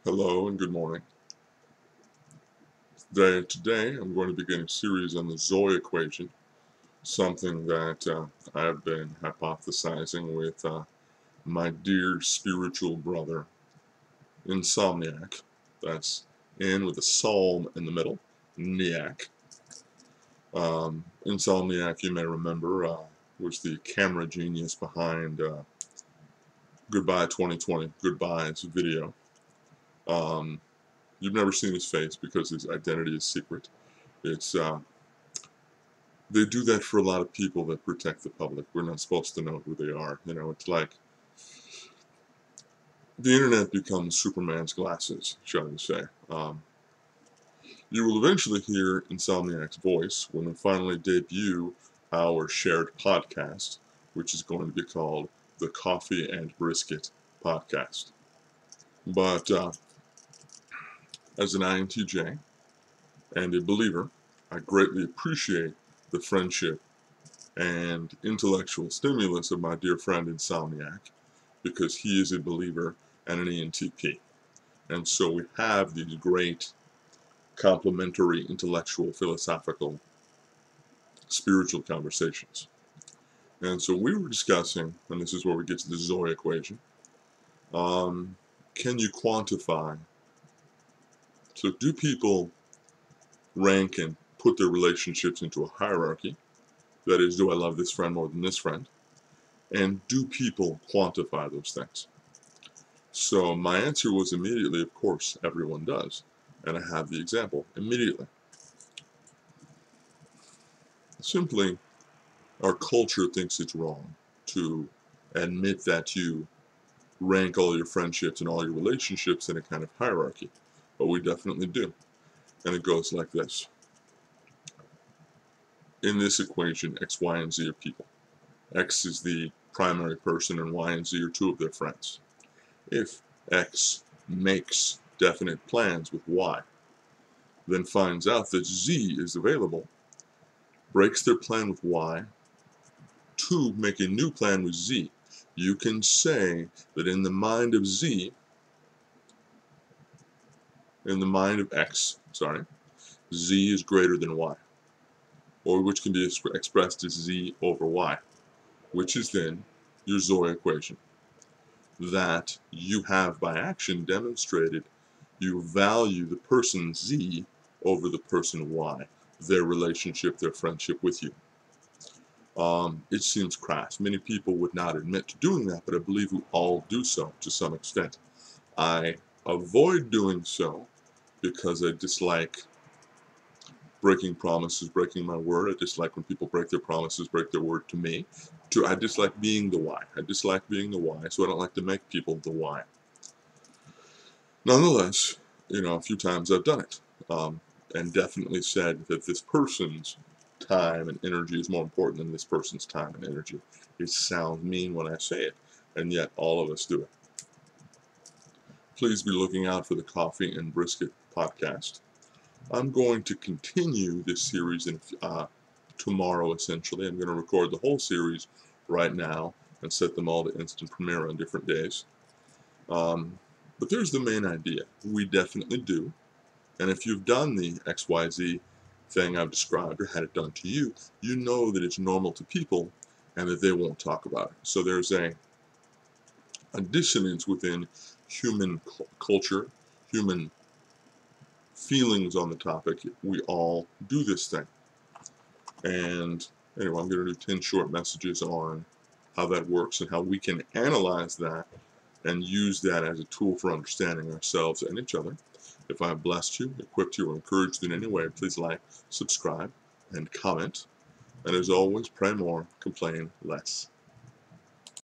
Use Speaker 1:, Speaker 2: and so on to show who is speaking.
Speaker 1: Hello and good morning. Today I'm going to begin a series on the ZOY equation, something that I've been hypothesizing with my dear spiritual brother, Insomniac. That's in with a psalm in the middle, Niac. Insomniac, you may remember, was the camera genius behind Goodbye 2020, Goodbye's video. You've never seen his face because his identity is secret. It's They do that for a lot of people that protect the public. We're not supposed to know who they are. It's like the internet becomes Superman's glasses, shall we say. You will eventually hear Insomniac's voice when we finally debut our shared podcast, which is going to be called the Coffee and Brisket Podcast. But as an INTJ and a believer, I greatly appreciate the friendship and intellectual stimulus of my dear friend Insomniac, because he is a believer and an ENTP. And so we have these great complementary intellectual, philosophical, spiritual conversations. And so we were discussing, and this is where we get to the ZOY equation, can you quantify? So do people rank and put their relationships into a hierarchy? That is, do I love this friend more than this friend? And do people quantify those things? So my answer was immediately, of course, everyone does. And I have the example immediately. Simply, our culture thinks it's wrong to admit that you rank all your friendships and all your relationships in a kind of hierarchy. But we definitely do. And it goes like this. In this equation, X, Y, and Z are people. X is the primary person and Y and Z are two of their friends. If X makes definite plans with Y, then finds out that Z is available, breaks their plan with Y to make a new plan with Z, you can say that in the mind of Z, in the mind of X, Z is greater than Y, or which can be expressed as Z over Y, which is then your ZOY equation. That you have by action demonstrated you value the person Z over the person Y, their relationship, their friendship with you. It seems crass. Many people would not admit to doing that, but I believe we all do so to some extent. I avoid doing so because I dislike breaking promises, breaking my word. I dislike when people break their promises, break their word to me. I dislike being the Y. I dislike being the Y, so I don't like to make people the Y. Nonetheless, a few times I've done it, and definitely said that this person's time and energy is more important than this person's time and energy. It sounds mean when I say it, and yet all of us do it. Please be looking out for the Coffee and Brisket podcast. I'm going to continue this series tomorrow, essentially. I'm going to record the whole series right now and set them all to instant premiere on different days. But there's the main idea. We definitely do. And if you've done the XYZ thing I've described or had it done to you, you know that it's normal to people and that they won't talk about it. So there's a dissonance within human culture, human feelings on the topic. We all do this thing. And anyway, I'm going to do 10 short messages on how that works and how we can analyze that and use that as a tool for understanding ourselves and each other. If I have blessed you, equipped you, or encouraged in any way, please like, subscribe, and comment. And as always, pray more, complain less.